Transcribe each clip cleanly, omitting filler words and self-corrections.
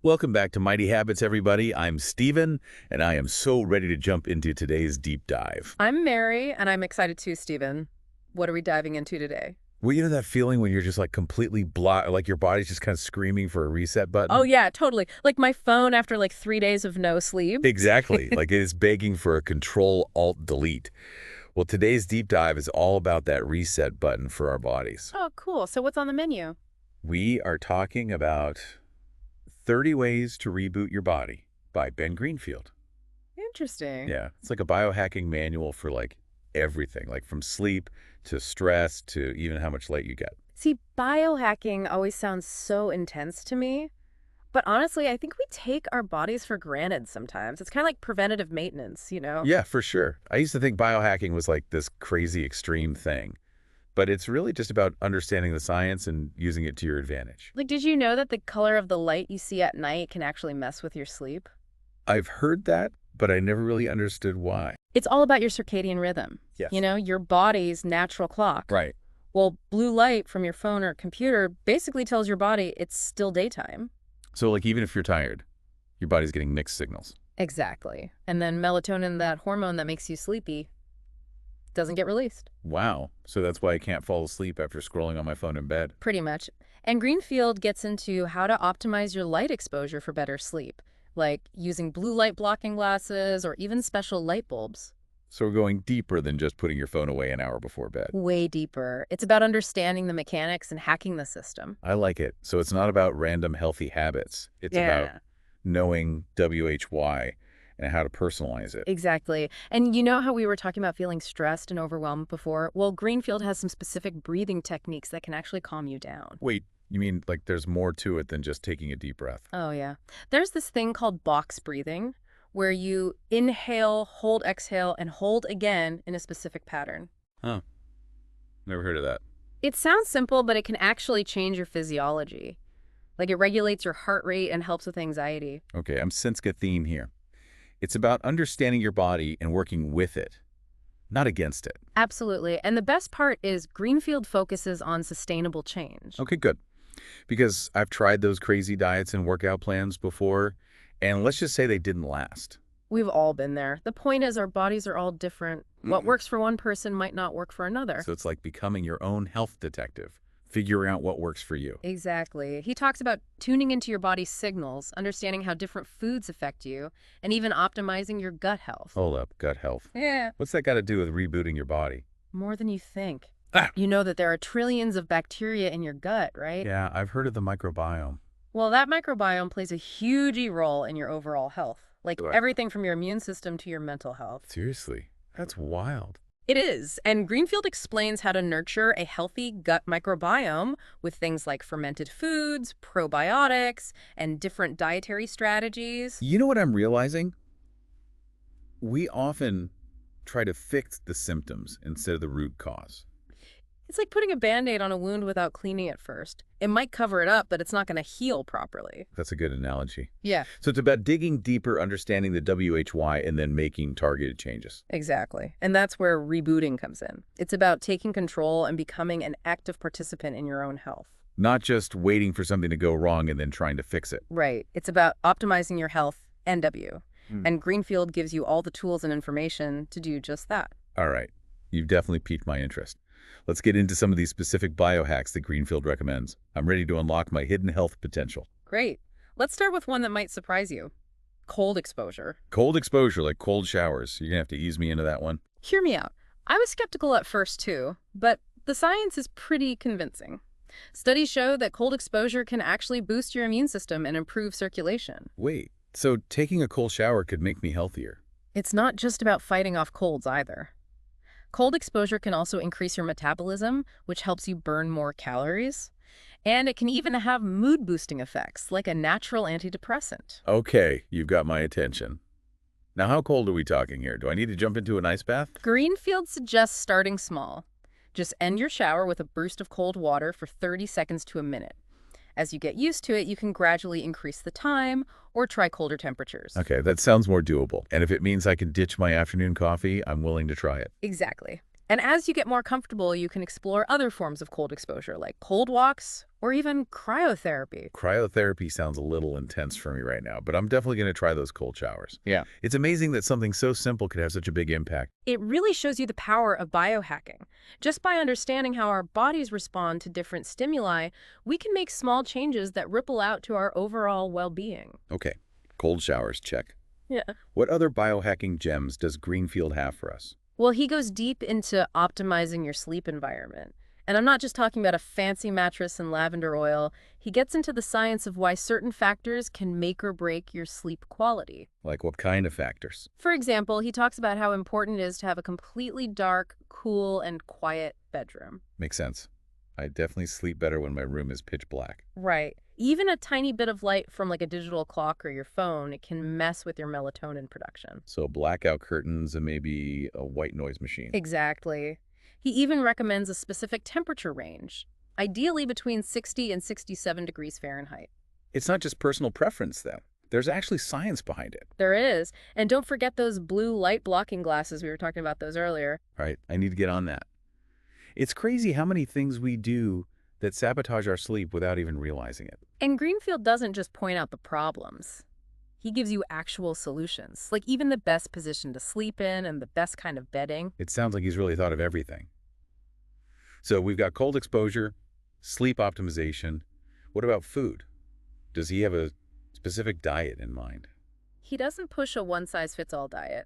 Welcome back to Mighty Habits, everybody. I'm Steven, and I am so ready to jump into today's deep dive. I'm Mary, and I'm excited too, Stephen. What are we diving into today? Well, you know that feeling when you're just like completely like your body's just kind of screaming for a reset Oh, button? yeah, totally. Like my phone after like 3 days of no sleep. Exactly. Like it is begging for a Control-Alt-Delete. Well, today's deep dive is all about that reset button for our bodies. Oh, cool. So what's on the menu? We are talking about 30 Ways to Reboot Your Body by Ben Greenfield. Interesting. Yeah, it's like a biohacking manual for like everything, like from sleep to stress to even how much light you get. See, biohacking always sounds so intense to me. But honestly, I think we take our bodies for granted sometimes. It's kind of like preventative maintenance, you know? Yeah, for sure. I used to think biohacking was like this crazy extreme thing, but it's really just about understanding the science and using it to your advantage. Like, did you know that the color of the light you see at night can actually mess with your sleep? I've heard that, but I never really understood why. It's all about your circadian rhythm. Yes. You know, your body's natural clock. Right. Well, blue light from your phone or computer basically tells your body it's still daytime. So like even if you're tired, your body's getting mixed signals. Exactly. And then melatonin, that hormone that makes you sleepy, doesn't get released. Wow. So that's why I can't fall asleep after scrolling on my phone in bed. Pretty much. And Greenfield gets into how to optimize your light exposure for better sleep, like using blue light blocking glasses or even special light bulbs. So we're going deeper than just putting your phone away an hour before bed. Way deeper. It's about understanding the mechanics and hacking the system. I like it. So it's not about random healthy habits. It's about knowing WHY and how to personalize it. Exactly. And you know how we were talking about feeling stressed and overwhelmed before? Well, Greenfield has some specific breathing techniques that can actually calm you down. Wait, you mean like there's more to it than just taking a deep breath? Oh, yeah. There's this thing called box breathing, where you inhale, hold, exhale, and hold again in a specific pattern. Huh. Never heard of that. It sounds simple, but it can actually change your physiology. Like it regulates your heart rate and helps with anxiety. Okay, I'm sensing a theme here. It's about understanding your body and working with it, not against it. Absolutely. And the best part is Greenfield focuses on sustainable change. Okay, good. Because I've tried those crazy diets and workout plans before, and let's just say they didn't last. We've all been there. The point is our bodies are all different. What works for one person might not work for another. So it's like becoming your own health detective, figuring out what works for you. Exactly. He talks about tuning into your body's signals, understanding how different foods affect you, and even optimizing your gut health. Hold up, gut health. Yeah. What's that got to do with rebooting your body? More than you think. Ah! You know that there are trillions of bacteria in your gut, right? Yeah, I've heard of the microbiome. Well, that microbiome plays a huge role in your overall health. Like Right. everything from your immune system to your mental health. Seriously, that's wild. It is. And Greenfield explains how to nurture a healthy gut microbiome with things like fermented foods, probiotics, and different dietary strategies. You know what I'm realizing? We often try to fix the symptoms instead of the root cause. It's like putting a Band-Aid on a wound without cleaning it first. It might cover it up, but it's not going to heal properly. That's a good analogy. Yeah, So it's about digging deeper, understanding the WHY, and then making targeted changes. exactly. And that's where rebooting comes in. It's about taking control and becoming an active participant in your own health. Not just waiting for something to go wrong and then trying to fix it. Right. It's about optimizing your health and W. Hmm. And Greenfield gives you all the tools and information to do just that. All right. You've definitely piqued my interest. Let's get into some of these specific biohacks that Greenfield recommends. I'm ready to unlock my hidden health potential. Great. Let's start with one that might surprise you. Cold exposure. Cold exposure, like cold showers. You're going to have to ease me into that one. Hear me out. I was skeptical at first too, but the science is pretty convincing. Studies show that cold exposure can actually boost your immune system and improve circulation. Wait, so taking a cold shower could make me healthier? It's not just about fighting off colds either. Cold exposure can also increase your metabolism, which helps you burn more calories. And it can even have mood-boosting effects, like a natural antidepressant. Okay, you've got my attention. Now, how cold are we talking here? Do I need to jump into an ice bath? Greenfield suggests starting small. Just end your shower with a burst of cold water for 30 seconds to a minute. As you get used to it, you can gradually increase the time or try colder temperatures. Okay, that sounds more doable. And if it means I can ditch my afternoon coffee, I'm willing to try it. Exactly. And as you get more comfortable, you can explore other forms of cold exposure, like cold walks or even cryotherapy. Cryotherapy sounds a little intense for me right now, but I'm definitely going to try those cold showers. Yeah. It's amazing that something so simple could have such a big impact. It really shows you the power of biohacking. Just by understanding how our bodies respond to different stimuli, we can make small changes that ripple out to our overall well-being. Okay, cold showers, check. Yeah. What other biohacking gems does Greenfield have for us? Well, he goes deep into optimizing your sleep environment. And I'm not just talking about a fancy mattress and lavender oil. He gets into the science of why certain factors can make or break your sleep quality. Like what kind of factors? For example, he talks about how important it is to have a completely dark, cool, and quiet bedroom. Makes sense. I definitely sleep better when my room is pitch black. Right. Even a tiny bit of light from like a digital clock or your phone, it can mess with your melatonin production. So blackout curtains and maybe a white noise machine. Exactly. He even recommends a specific temperature range, ideally between 60 and 67 degrees Fahrenheit. It's not just personal preference, though. There's actually science behind it. There is. And don't forget those blue light blocking glasses. We were talking about those earlier. Right, I need to get on that. It's crazy how many things we do that sabotage our sleep without even realizing it. And Greenfield doesn't just point out the problems. He gives you actual solutions, like even the best position to sleep in and the best kind of bedding. It sounds like he's really thought of everything. So we've got cold exposure, sleep optimization. What about food? Does he have a specific diet in mind? He doesn't push a one-size-fits-all diet,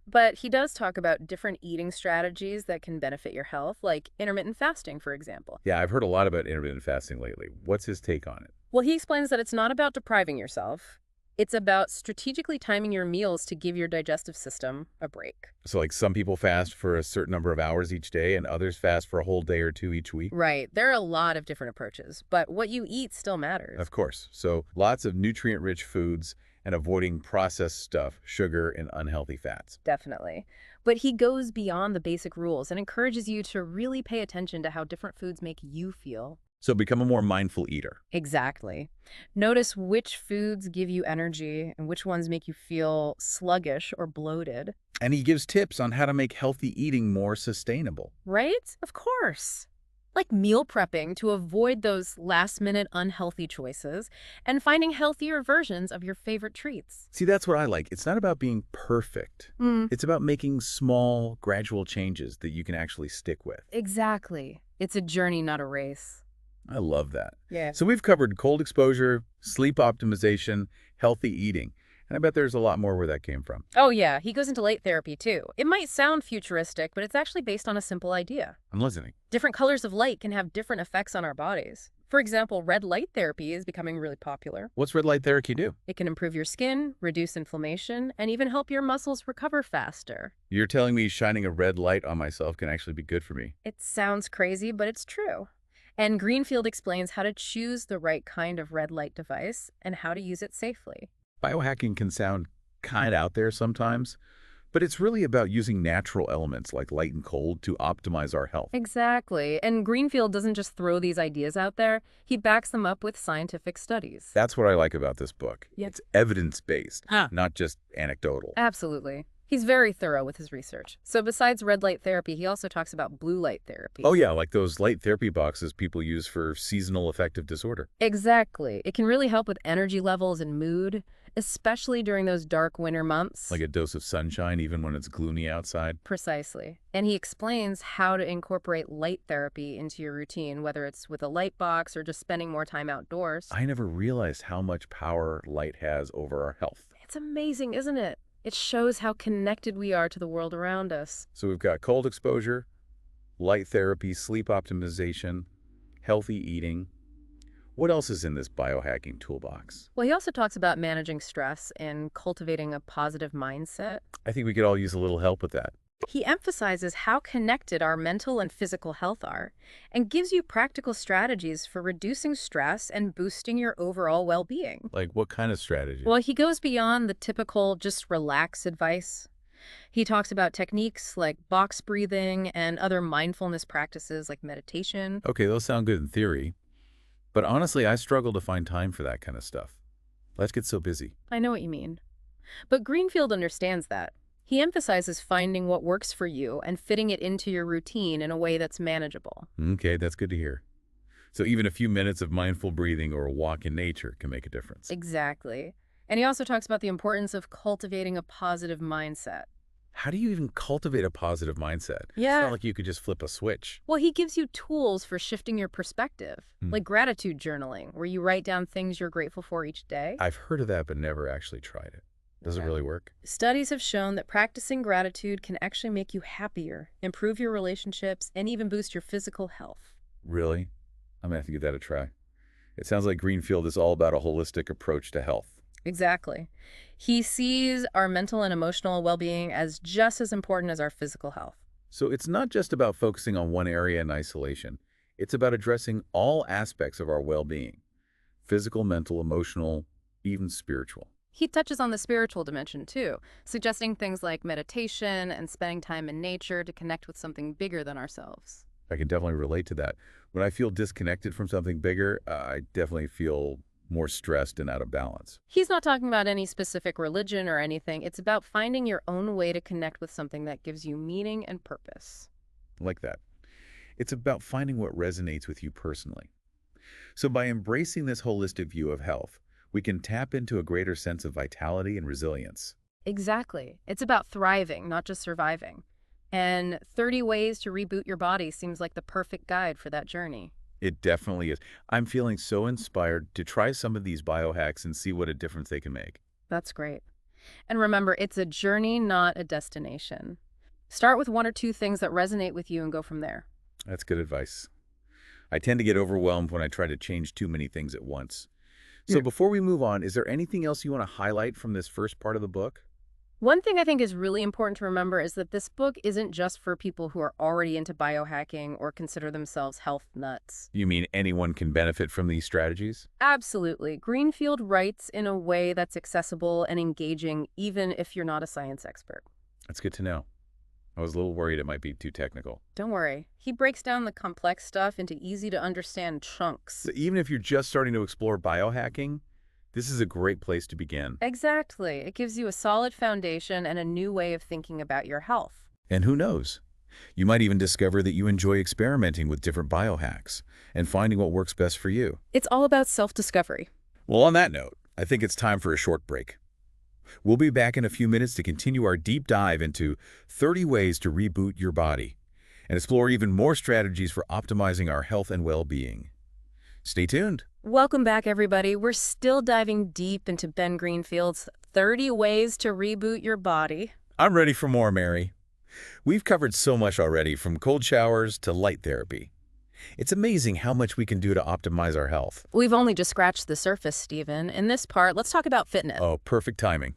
but he does talk about different eating strategies that can benefit your health, like intermittent fasting, for example. Yeah, I've heard a lot about intermittent fasting lately. What's his take on it? Well, he explains that it's not about depriving yourself. It's about strategically timing your meals to give your digestive system a break. So like some people fast for a certain number of hours each day and others fast for a whole day or two each week? Right. There are a lot of different approaches, but what you eat still matters. Of course. So lots of nutrient-rich foods and avoiding processed stuff, sugar, and unhealthy fats. Definitely. But he goes beyond the basic rules and encourages you to really pay attention to how different foods make you feel. So become a more mindful eater. Exactly. Notice which foods give you energy and which ones make you feel sluggish or bloated. And he gives tips on how to make healthy eating more sustainable. Right? Of course. Like meal prepping to avoid those last-minute unhealthy choices and finding healthier versions of your favorite treats. See, that's what I like. It's not about being perfect. It's about making small, gradual changes that you can actually stick with. Exactly. It's a journey, not a race. I love that. Yeah. So we've covered cold exposure, sleep optimization, healthy eating. And I bet there's a lot more where that came from. Oh, yeah. He goes into light therapy, too. It might sound futuristic, but it's actually based on a simple idea. I'm listening. Different colors of light can have different effects on our bodies. For example, red light therapy is becoming really popular. What's red light therapy do? It can improve your skin, reduce inflammation, and even help your muscles recover faster. You're telling me shining a red light on myself can actually be good for me? It sounds crazy, but it's true. And Greenfield explains how to choose the right kind of red light device and how to use it safely. Biohacking can sound kind of out there sometimes, but it's really about using natural elements like light and cold to optimize our health. Exactly. And Greenfield doesn't just throw these ideas out there. He backs them up with scientific studies. That's what I like about this book. Yeah. It's evidence-based, not just anecdotal. Absolutely. He's very thorough with his research. So besides red light therapy, he also talks about blue light therapy. Oh yeah, like those light therapy boxes people use for seasonal affective disorder. Exactly. It can really help with energy levels and mood, especially during those dark winter months. Like a dose of sunshine even when it's gloomy outside. Precisely. And he explains how to incorporate light therapy into your routine, whether it's with a light box or just spending more time outdoors. I never realized how much power light has over our health. It's amazing, isn't it? It shows how connected we are to the world around us. So we've got cold exposure, light therapy, sleep optimization, healthy eating. What else is in this biohacking toolbox? Well, he also talks about managing stress and cultivating a positive mindset. I think we could all use a little help with that. He emphasizes how connected our mental and physical health are and gives you practical strategies for reducing stress and boosting your overall well-being. Like what kind of strategy? Well, he goes beyond the typical just relax advice. He talks about techniques like box breathing and other mindfulness practices like meditation. Okay, those sound good in theory. But honestly, I struggle to find time for that kind of stuff. Life gets so busy. I know what you mean. But Greenfield understands that. He emphasizes finding what works for you and fitting it into your routine in a way that's manageable. Okay, that's good to hear. So even a few minutes of mindful breathing or a walk in nature can make a difference. Exactly. And he also talks about the importance of cultivating a positive mindset. How do you even cultivate a positive mindset? It's not Yeah. like you could just flip a switch. Well, he gives you tools for shifting your perspective, Hmm. like gratitude journaling, where you write down things you're grateful for each day. I've heard of that, but never actually tried it. Does it Okay. really work? Studies have shown that practicing gratitude can actually make you happier, improve your relationships, and even boost your physical health. Really? I'm gonna have to give that a try. It sounds like Greenfield is all about a holistic approach to health. Exactly. He sees our mental and emotional well-being as just as important as our physical health. So it's not just about focusing on one area in isolation. It's about addressing all aspects of our well-being: physical, mental, emotional, even spiritual. He touches on the spiritual dimension too, suggesting things like meditation and spending time in nature to connect with something bigger than ourselves. I can definitely relate to that. When I feel disconnected from something bigger, I definitely feel more stressed and out of balance. He's not talking about any specific religion or anything. It's about finding your own way to connect with something that gives you meaning and purpose. Like that. It's about finding what resonates with you personally. So by embracing this holistic view of health, we can tap into a greater sense of vitality and resilience. Exactly. It's about thriving, not just surviving. And 30 Ways to Reboot Your Body seems like the perfect guide for that journey. It definitely is. I'm feeling so inspired to try some of these biohacks and see what a difference they can make. That's great. And remember, it's a journey, not a destination. Start with one or two things that resonate with you and go from there. That's good advice. I tend to get overwhelmed when I try to change too many things at once. So Yeah. before we move on, is there anything else you want to highlight from this first part of the book? One thing I think is really important to remember is that this book isn't just for people who are already into biohacking or consider themselves health nuts. You mean anyone can benefit from these strategies? Absolutely. Greenfield writes in a way that's accessible and engaging, even if you're not a science expert. That's good to know. I was a little worried it might be too technical. Don't worry. He breaks down the complex stuff into easy-to-understand chunks. So even if you're just starting to explore biohacking, this is a great place to begin. Exactly. It gives you a solid foundation and a new way of thinking about your health. And who knows? You might even discover that you enjoy experimenting with different biohacks and finding what works best for you. It's all about self-discovery. Well, on that note, I think it's time for a short break. We'll be back in a few minutes to continue our deep dive into 30 ways to reboot your body and explore even more strategies for optimizing our health and well-being. Stay tuned. Welcome back, everybody. We're still diving deep into Ben Greenfield's 30 Ways to Reboot Your Body. I'm ready for more, Mary. We've covered so much already, from cold showers to light therapy. It's amazing how much we can do to optimize our health. We've only just scratched the surface, Stephen. In this part, let's talk about fitness. Oh, perfect timing.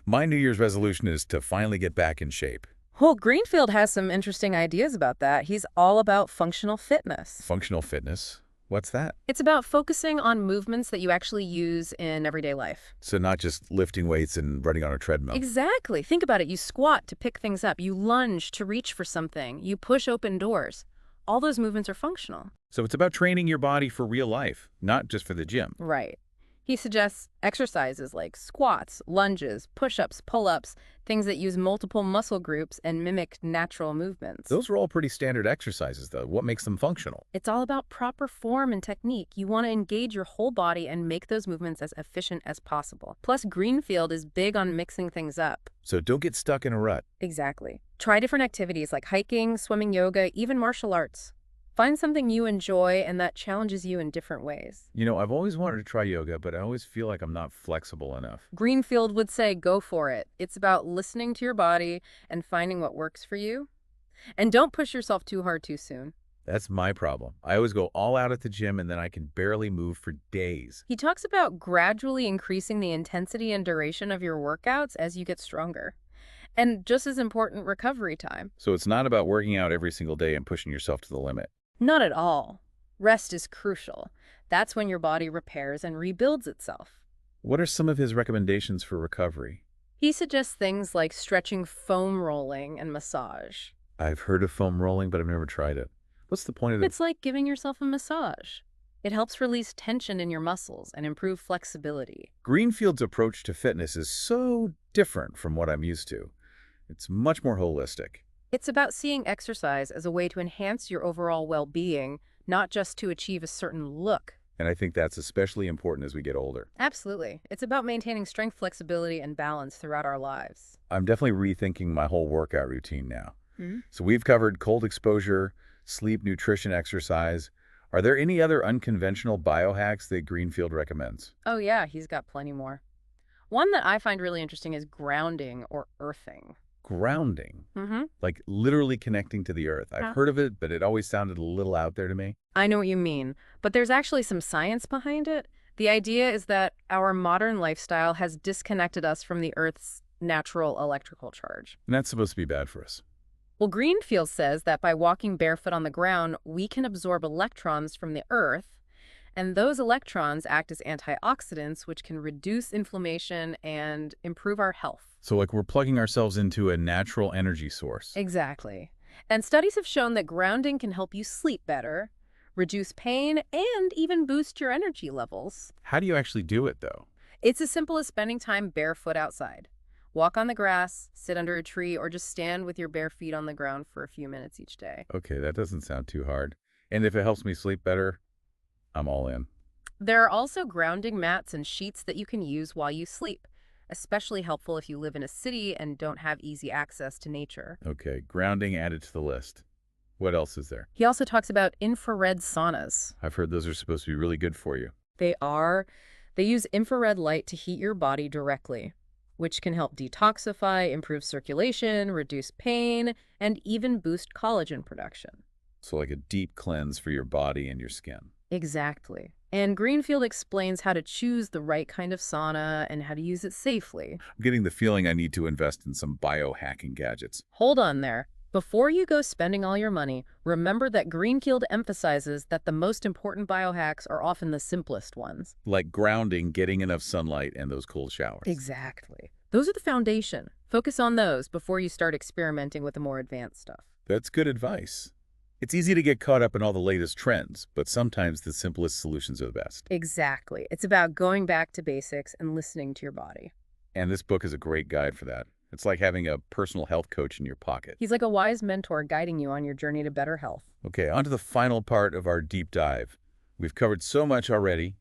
My New Year's resolution is to finally get back in shape. Well, Greenfield has some interesting ideas about that. He's all about functional fitness. Functional fitness? What's that? It's about focusing on movements that you actually use in everyday life. So not just lifting weights and running on a treadmill. Exactly. Think about it. You squat to pick things up. You lunge to reach for something. You push open doors. All those movements are functional. So it's about training your body for real life, not just for the gym. Right. He suggests exercises like squats, lunges, push-ups, pull-ups, things that use multiple muscle groups and mimic natural movements. Those are all pretty standard exercises, though. What makes them functional? It's all about proper form and technique. You want to engage your whole body and make those movements as efficient as possible. Plus, Greenfield is big on mixing things up. So don't get stuck in a rut. Exactly. Try different activities like hiking, swimming, yoga, even martial arts. Find something you enjoy and that challenges you in different ways. You know, I've always wanted to try yoga, but I always feel like I'm not flexible enough. Greenfield would say, go for it. It's about listening to your body and finding what works for you. And don't push yourself too hard too soon. That's my problem. I always go all out at the gym and then I can barely move for days. He talks about gradually increasing the intensity and duration of your workouts as you get stronger. And just as important, recovery time. So it's not about working out every single day and pushing yourself to the limit. Not at all. Rest is crucial. That's when your body repairs and rebuilds itself. What are some of his recommendations for recovery? He suggests things like stretching, foam rolling, and massage. I've heard of foam rolling, but I've never tried it. What's the point of it? It's like giving yourself a massage. It helps release tension in your muscles and improve flexibility. Greenfield's approach to fitness is so different from what I'm used to. It's much more holistic. It's about seeing exercise as a way to enhance your overall well-being, not just to achieve a certain look. And I think that's especially important as we get older. Absolutely. It's about maintaining strength, flexibility, and balance throughout our lives. I'm definitely rethinking my whole workout routine now. Hmm? So we've covered cold exposure, sleep, nutrition, exercise. Are there any other unconventional biohacks that Greenfield recommends? Oh yeah, he's got plenty more. One that I find really interesting is grounding or earthing. Grounding, Mm-hmm. like literally connecting to the earth. I've heard of it, but it always sounded a little out there to me. I know what you mean, but there's actually some science behind it. The idea is that our modern lifestyle has disconnected us from the Earth's natural electrical charge. And that's supposed to be bad for us. Well, Greenfield says that by walking barefoot on the ground, we can absorb electrons from the Earth, and those electrons act as antioxidants, which can reduce inflammation and improve our health. So like we're plugging ourselves into a natural energy source. Exactly. And studies have shown that grounding can help you sleep better, reduce pain, and even boost your energy levels. How do you actually do it, though? It's as simple as spending time barefoot outside. Walk on the grass, sit under a tree, or just stand with your bare feet on the ground for a few minutes each day. Okay, that doesn't sound too hard. And if it helps me sleep better, I'm all in. There are also grounding mats and sheets that you can use while you sleep, especially helpful if you live in a city and don't have easy access to nature. Okay, grounding added to the list. What else is there? He also talks about infrared saunas. I've heard those are supposed to be really good for you. They are. They use infrared light to heat your body directly, which can help detoxify, improve circulation, reduce pain, and even boost collagen production. So like a deep cleanse for your body and your skin. Exactly. And Greenfield explains how to choose the right kind of sauna and how to use it safely. I'm getting the feeling I need to invest in some biohacking gadgets. Hold on there. Before you go spending all your money, remember that Greenfield emphasizes that the most important biohacks are often the simplest ones. Like grounding, getting enough sunlight, and those cold showers. Exactly. Those are the foundation. Focus on those before you start experimenting with the more advanced stuff. That's good advice. It's easy to get caught up in all the latest trends, but sometimes the simplest solutions are the best. Exactly. It's about going back to basics and listening to your body. And this book is a great guide for that. It's like having a personal health coach in your pocket. He's like a wise mentor guiding you on your journey to better health. Okay, on to the final part of our deep dive. We've covered so much already,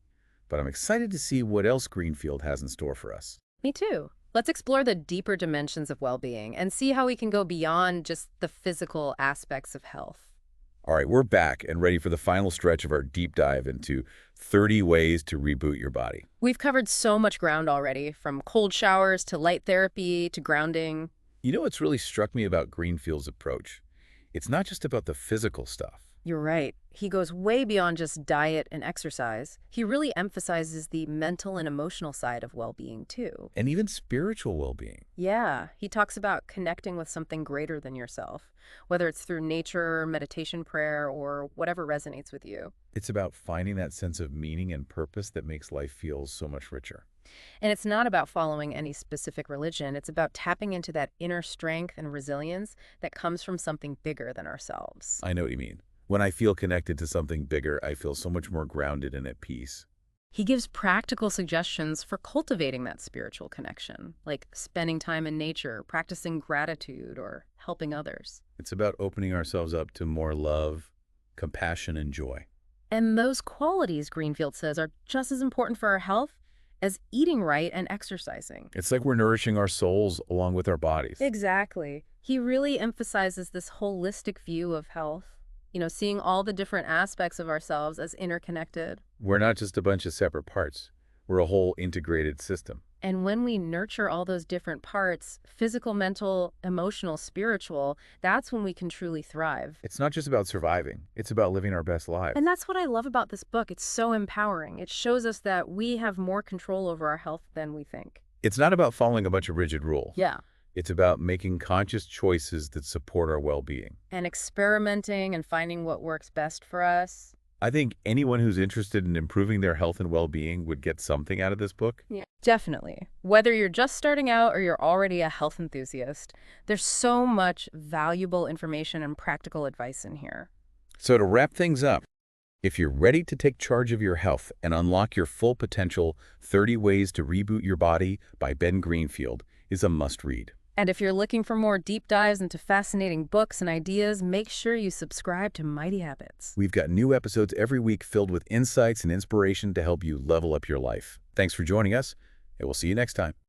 but I'm excited to see what else Greenfield has in store for us. Me too. Let's explore the deeper dimensions of well-being and see how we can go beyond just the physical aspects of health. All right, we're back and ready for the final stretch of our deep dive into 30 ways to reboot your body. We've covered so much ground already, from cold showers to light therapy to grounding. You know what's really struck me about Greenfield's approach? It's not just about the physical stuff. You're right. He goes way beyond just diet and exercise. He really emphasizes the mental and emotional side of well-being, too. And even spiritual well-being. Yeah, he talks about connecting with something greater than yourself, whether it's through nature, meditation, prayer, or whatever resonates with you. It's about finding that sense of meaning and purpose that makes life feel so much richer. And it's not about following any specific religion. It's about tapping into that inner strength and resilience that comes from something bigger than ourselves. I know what you mean. When I feel connected to something bigger, I feel so much more grounded and at peace. He gives practical suggestions for cultivating that spiritual connection, like spending time in nature, practicing gratitude, or helping others. It's about opening ourselves up to more love, compassion, and joy. And those qualities, Greenfield says, are just as important for our health as eating right and exercising. It's like we're nourishing our souls along with our bodies. Exactly. He really emphasizes this holistic view of health. Seeing all the different aspects of ourselves as interconnected. We're not just a bunch of separate parts. We're a whole integrated system. And when we nurture all those different parts, physical, mental, emotional, spiritual, that's when we can truly thrive. It's not just about surviving. It's about living our best lives. And that's what I love about this book. It's so empowering. It shows us that we have more control over our health than we think. It's not about following a bunch of rigid rules. Yeah. It's about making conscious choices that support our well-being. And experimenting and finding what works best for us. I think anyone who's interested in improving their health and well-being would get something out of this book. Yeah, definitely. Whether you're just starting out or you're already a health enthusiast, there's so much valuable information and practical advice in here. So to wrap things up, if you're ready to take charge of your health and unlock your full potential, 30 Ways to Reboot Your Body by Ben Greenfield is a must-read. And if you're looking for more deep dives into fascinating books and ideas, make sure you subscribe to Mighty Habits. We've got new episodes every week filled with insights and inspiration to help you level up your life. Thanks for joining us, and we'll see you next time.